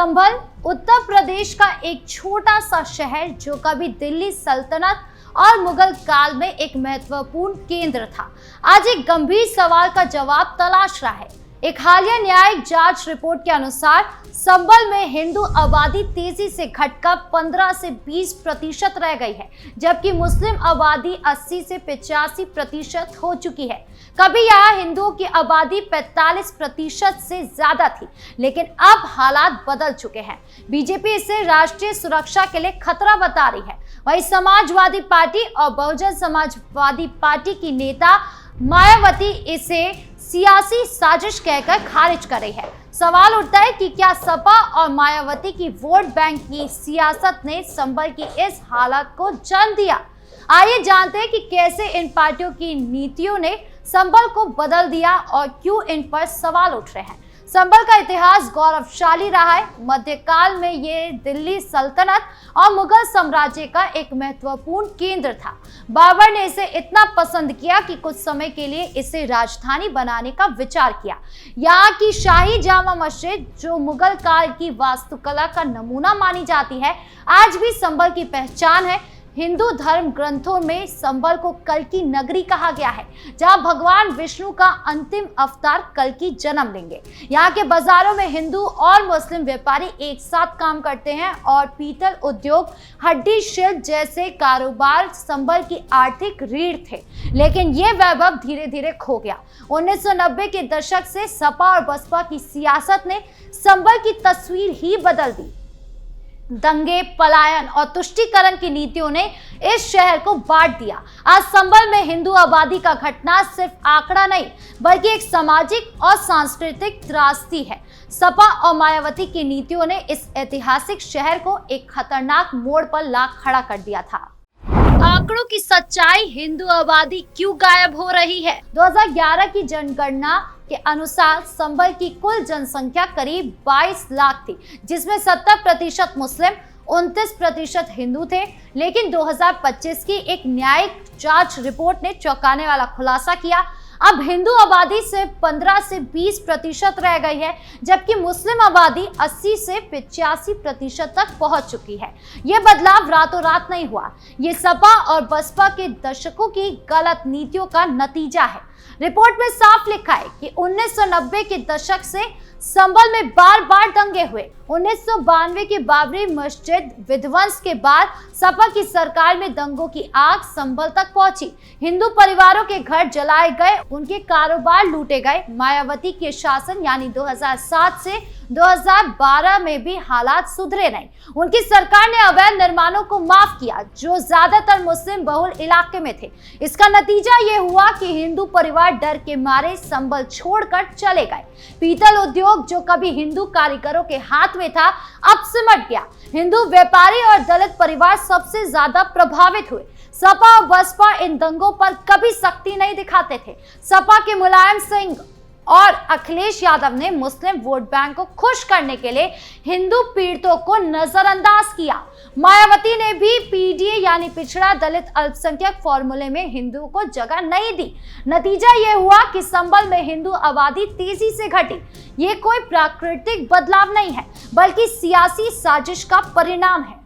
संभल उत्तर प्रदेश का एक छोटा सा शहर जो कभी दिल्ली सल्तनत और मुगल काल में एक महत्वपूर्ण केंद्र था, आज एक गंभीर सवाल का जवाब तलाश रहा है। एक हालिया न्यायिक जांच रिपोर्ट के अनुसार संभल में हिंदू आबादी तेजी से घटकर 15 से 20% रह गई है, जबकि मुस्लिम आबादी 80 से 85% हो चुकी है। कभी यहाँ हिंदुओं की आबादी 45% से ज्यादा थी, लेकिन अब हालात बदल चुके हैं। बीजेपी इसे राष्ट्रीय सुरक्षा के लिए खतरा बता रही है। वहीं समाजवादी पार्टी और बहुजन समाजवादी पार्टी की नेता मायावती इसे सियासी साजिश कहकर खारिज कर रही है। सवाल उठता है कि क्या सपा और मायावती की वोट बैंक की सियासत ने संभल की इस हालत को जन्म दिया। आइए जानते हैं कि कैसे इन पार्टियों की नीतियों ने संभल को बदल दिया और क्यों इन पर सवाल उठ रहे हैं। संभल का इतिहास गौरवशाली रहा है। मध्यकाल में ये दिल्ली सल्तनत और मुगल साम्राज्य का एक महत्वपूर्ण केंद्र था। बाबर ने इसे इतना पसंद किया कि कुछ समय के लिए इसे राजधानी बनाने का विचार किया। यहाँ की शाही जामा मस्जिद, जो मुगल काल की वास्तुकला का नमूना मानी जाती है, आज भी संभल की पहचान है। हिंदू धर्म ग्रंथों में संभल को कल्कि नगरी कहा गया है, जहां भगवान विष्णु का अंतिम अवतार कल्कि जन्म लेंगे। यहाँ के बाजारों में हिंदू और मुस्लिम व्यापारी एक साथ काम करते हैं और पीतल उद्योग, हड्डी शिल्प जैसे कारोबार संभल की आर्थिक रीढ़ थे। लेकिन ये वैभव धीरे धीरे खो गया। 1990 के दशक से सपा और बसपा की सियासत ने संभल की तस्वीर ही बदल दी। दंगे, पलायन और तुष्टीकरण की नीतियों ने इस शहर को बांट दिया। आज संभल में हिंदू आबादी का घटना सिर्फ आंकड़ा नहीं, बल्कि एक सामाजिक और सांस्कृतिक त्रासदी है। सपा और मायावती की नीतियों ने इस ऐतिहासिक शहर को एक खतरनाक मोड़ पर ला खड़ा कर दिया था। आंकड़ों की सच्चाई, हिंदू आबादी क्यों गायब हो रही है? 2011 की जनगणना के अनुसार संभल की कुल जनसंख्या करीब 22 लाख थी, जिसमें 70% मुस्लिम, 29% हिंदू थे। लेकिन 2025 की एक न्यायिक जांच रिपोर्ट ने चौंकाने वाला खुलासा किया। अब हिंदू आबादी सिर्फ 15 से 20% रह गई है, जबकि मुस्लिम आबादी 80 से 85% तक पहुंच चुकी है। यह बदलाव रातों रात नहीं हुआ, ये सपा और बसपा के दशकों की गलत नीतियों का नतीजा है। रिपोर्ट में साफ लिखा है कि 1990 के दशक से संभल में बार बार दंगे हुए। 1992 के बाबरी मस्जिद विध्वंस के बाद सपा की सरकार में दंगों की आग संभल तक पहुंची। हिंदू परिवारों के घर जलाए गए, उनके कारोबार लूटे गए। मायावती के शासन यानी 2007 से 2012 में भी हालात सुधरे नहीं। उनकी सरकार ने अवैध निर्माणों को माफ किया, जो ज्यादातर मुस्लिम बहुल इलाके में थे। इसका नतीजा ये हुआ कि हिंदू परिवार डर के मारे संभल छोड़कर चले गए। पीतल उद्योग, जो कभी हिंदू कारीगरों के हाथ में था, अब सिमट गया। हिंदू व्यापारी और दलित परिवार सबसे ज्यादा प्रभावित हुए। सपा और बसपा इन दंगों पर कभी सख्ती नहीं दिखाते थे। सपा के मुलायम सिंह और अखिलेश यादव ने मुस्लिम वोट बैंक को खुश करने के लिए हिंदू पीड़ितों को नजरअंदाज किया। मायावती ने भी पीडीए यानी पिछड़ा दलित अल्पसंख्यक फॉर्मूले में हिंदुओं को जगह नहीं दी। नतीजा यह हुआ कि संभल में हिंदू आबादी तेजी से घटी। ये कोई प्राकृतिक बदलाव नहीं है, बल्कि सियासी साजिश का परिणाम है।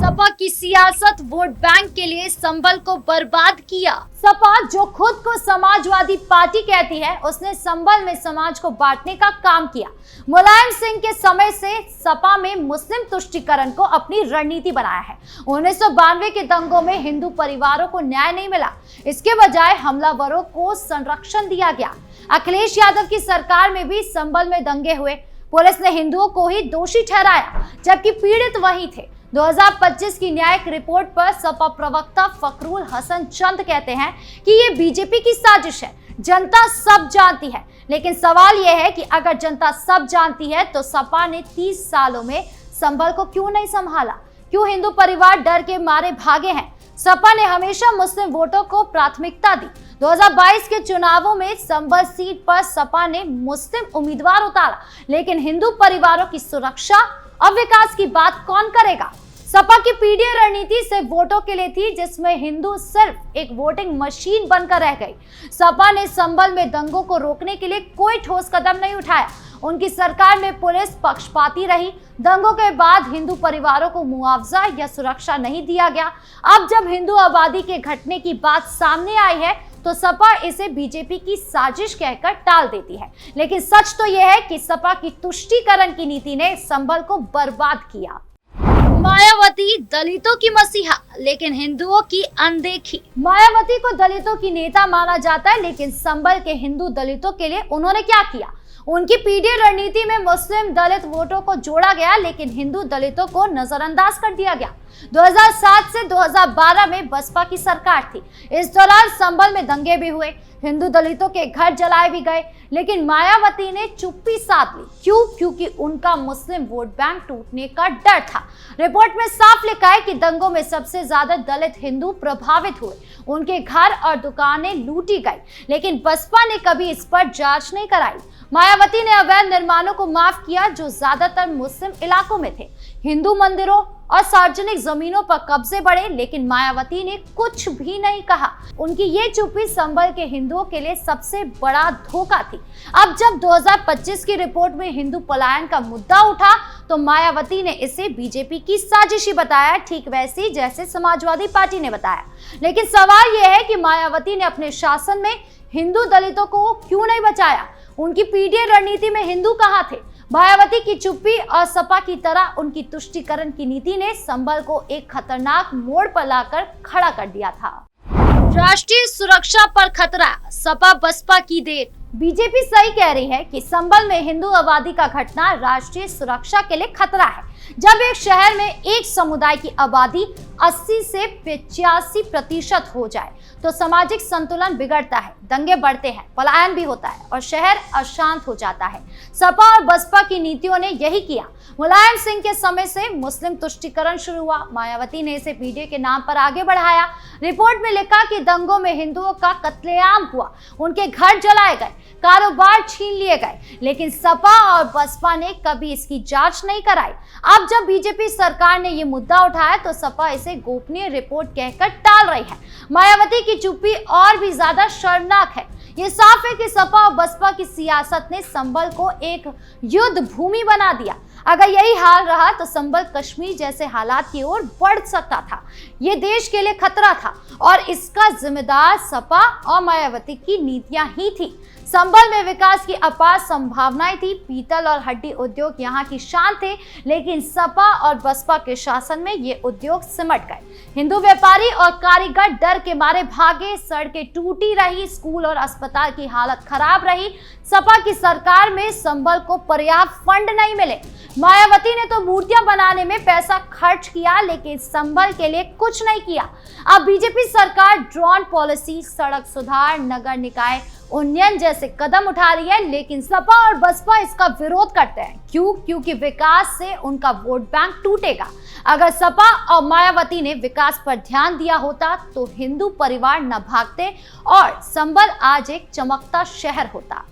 सपा की सियासत वोट बैंक के लिए संभल को बर्बाद किया। सपा, जो खुद को समाजवादी पार्टी कहती है, उसने संभल में समाज को बांटने का काम किया। मुलायम सिंह के समय से सपा में मुस्लिम तुष्टीकरण को अपनी रणनीति बनाया है। 1992 के दंगों में हिंदू परिवारों को न्याय नहीं मिला, इसके बजाय हमलावरों को संरक्षण दिया गया। अखिलेश यादव की सरकार में भी संभल में दंगे हुए। पुलिस ने हिंदुओं को ही दोषी ठहराया, जबकि पीड़ित वही थे। 2025 की न्यायिक रिपोर्ट पर सपा प्रवक्ता फखरुल हसन चंद कहते हैं कि ये बीजेपी की साजिश है। जनता सब जानती है, लेकिन सवाल यह है कि अगर जनता सब जानती है तो सपा ने 30 सालों में संभल को क्यों नहीं संभाला? क्यों हिंदू परिवार डर के मारे भागे हैं? सपा ने हमेशा मुस्लिम वोटों को प्राथमिकता दी। 2022 के चुनावों में संभल सीट पर सपा ने मुस्लिम उम्मीदवार उतारा, लेकिन हिंदू परिवारों की सुरक्षा और विकास की बात कौन करेगा? सपा की पीडीए रणनीति सिर्फ वोटों के लिए थी, जिसमें हिंदू सिर्फ एक वोटिंग मशीन बनकर रह गई। सपा ने संभल में दंगों को रोकने के लिए कोई ठोस कदम नहीं उठाया। उनकी सरकार में पुलिस पक्षपाती रही। दंगों के बाद हिंदू परिवारों को मुआवजा या सुरक्षा नहीं दिया गया। अब जब हिंदू आबादी के घटने की बात सामने आई है तो सपा इसे बीजेपी की साजिश कहकर टाल देती है। लेकिन सच तो यह है कि सपा की तुष्टीकरण की नीति ने संभल को बर्बाद किया। मायावती दलितों की मसीहा लेकिन हिंदुओं की अनदेखी। मायावती को दलितों की नेता माना जाता है, लेकिन संभल के हिंदू दलितों के लिए उन्होंने क्या किया? उनकी पीढ़ी रणनीति में मुस्लिम दलित वोटों को जोड़ा गया, लेकिन हिंदू दलितों को नजरअंदाज कर दिया गया। 2007 से 2012 में बसपा की सरकार थी। इस दौरान संभल में दंगे भी हुए, हिंदू दलितों के घर जलाए भी गए, लेकिन मायावती ने चुप्पी साध ली। क्यों? क्योंकि उनका मुस्लिम वोट बैंक टूटने का डर था। रिपोर्ट में साफ लिखा है कि दंगों में सबसे ज्यादा दलित हिंदू प्रभावित हुए, उनके घर और दुकानें लूटी गई, लेकिन बसपा ने कभी इस पर जांच नहीं कराई। मायावती ने अवैध निर्माणों को माफ किया जो ज्यादातर मुस्लिम इलाकों में थे। हिंदू मंदिरों और सार्वजनिक जमीनों पर कब्जे बढ़े, लेकिन मायावती ने कुछ भी नहीं कहा। उनकी ये चुप्पी संभल के हिंदुओं के लिए सबसे बड़ा धोखा थी। अब जब 2025 की रिपोर्ट में हिंदू पलायन का मुद्दा उठा तो मायावती ने इसे बीजेपी की साजिश बताया, ठीक वैसी जैसे समाजवादी पार्टी ने बताया। लेकिन सवाल यह है कि मायावती ने अपने शासन में हिंदू दलितों को क्यों नहीं बचाया? उनकी पीढ़ी रणनीति में हिंदू कहां थे? मायावती की चुप्पी और सपा की तरह उनकी तुष्टीकरण की नीति ने संभल को एक खतरनाक मोड़ पर लाकर खड़ा कर दिया था। राष्ट्रीय सुरक्षा पर खतरा, सपा बसपा की देर। बीजेपी सही कह रही है कि संभल में हिंदू आबादी का घटना राष्ट्रीय सुरक्षा के लिए खतरा है। जब एक शहर में एक समुदाय की आबादी 80 से 85% हो जाए तो सामाजिक संतुलन बिगड़ता है, दंगे बढ़ते हैं, पलायन भी होता है और शहर अशांत हो जाता है। सपा और बसपा की नीतियों ने यही किया। मुलायम सिंह के समय से मुस्लिम तुष्टीकरण शुरू हुआ, मायावती ने इसे पीढ़ी के नाम पर आगे बढ़ाया। रिपोर्ट में लिखा कि दंगों में हिंदुओं का कत्लेआम हुआ, उनके घर जलाए गए, कारोबार छीन लिए गए, लेकिन सपा और बसपा ने कभी इसकी जांच नहीं कराई। अब जब बीजेपी सरकार ने ये मुद्दा उठाया तो सपा इसे गोपनीय रिपोर्ट कहकर टाल रही है। मायावती की चुप्पी और भी ज्यादा शर्मनाक है। ये साफ है कि सपा और बसपा की सियासत ने संभल को एक युद्ध भूमि बना दिया। अगर यही हाल रहा तो संभल कश्मीर जैसे हालात की ओर बढ़ सकता था। ये देश के लिए खतरा था और इसका जिम्मेदार सपा और मायावती की नीतियां ही थी। संभल में विकास की अपार संभावनाएं थी। पीतल और हड्डी उद्योग यहाँ की शान थे, लेकिन सपा और बसपा के शासन में ये उद्योग सिमट गए। हिंदू व्यापारी और कारीगर डर के मारे भागे, सड़कें टूटी रही, स्कूल और अस्पताल की हालत खराब रही। सपा की सरकार में संभल को पर्याप्त फंड नहीं मिले। मायावती ने तो मूर्तियां बनाने में पैसा खर्च किया, लेकिन संभल के लिए कुछ नहीं किया। अब बीजेपी सरकार ड्रोन पॉलिसी, सड़क सुधार, नगर निकाय उन्नयन जैसे कदम उठा रही है, लेकिन सपा और बसपा इसका विरोध करते हैं। क्यों? क्योंकि विकास से उनका वोट बैंक टूटेगा। अगर सपा और मायावती ने विकास पर ध्यान दिया होता तो हिंदू परिवार न भागते और संभल आज एक चमकता शहर होता।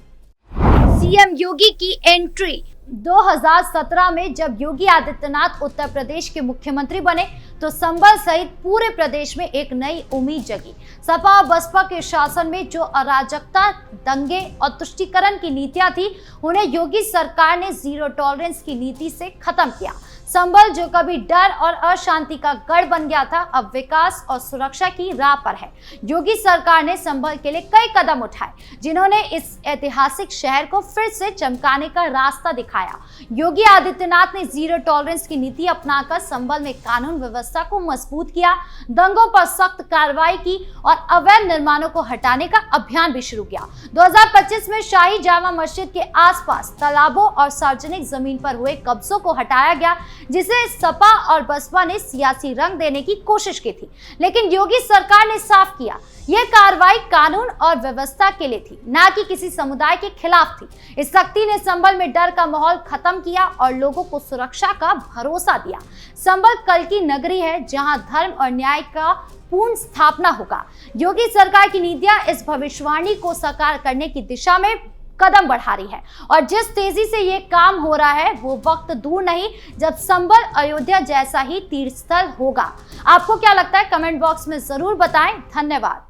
सीएम योगी की एंट्री। 2017 में जब योगी आदित्यनाथ उत्तर प्रदेश के मुख्यमंत्री बने तो संभल सहित पूरे प्रदेश में एक नई उम्मीद जगी। सपा और बसपा के शासन में जो अराजकता, दंगे और तुष्टीकरण की नीतियां थी, उन्हें योगी सरकार ने जीरो टॉलरेंस की नीति से खत्म किया। संभल जो कभी डर और अशांति का गढ़ बन गया था, अब विकास और सुरक्षा की राह पर है। योगी सरकार ने संभल के लिए कई कदम उठाए, जिन्होंने इस ऐतिहासिक शहर को फिर से चमकाने का रास्ता दिखाया। योगी आदित्यनाथ ने जीरो टॉलरेंस की नीति अपनाकर संभल में कानून व्यवस्था को मजबूत किया, दंगों पर सख्त कार्रवाई की और अवैध निर्माणों को हटाने का अभियान भी शुरू किया। 2025 में शाही जामा मस्जिद के आसपास तालाबों और सार्वजनिक जमीन पर हुए कब्जों को हटाया गया, जिसे सपा और बसपा ने सियासी रंग देने की कोशिश की थी। लेकिन योगी सरकार ने साफ किया, यह कार्रवाई कानून और व्यवस्था के लिए थी, न कि किसी समुदाय के खिलाफ थी। इस सख्ती ने संभल में डर का माहौल खत्म किया और लोगों को सुरक्षा का भरोसा दिया। संभल कल की नगरी है, जहां धर्म और न्याय का पूर्ण स्थापना होगा। योगी सरकार की नीतियां इस भविष्यवाणी को साकार करने की दिशा में कदम बढ़ा रही है और जिस तेजी से ये काम हो रहा है वो वक्त दूर नहीं जब संभल अयोध्या जैसा ही तीर्थस्थल होगा। आपको क्या लगता है? कमेंट बॉक्स में जरूर बताएं। धन्यवाद।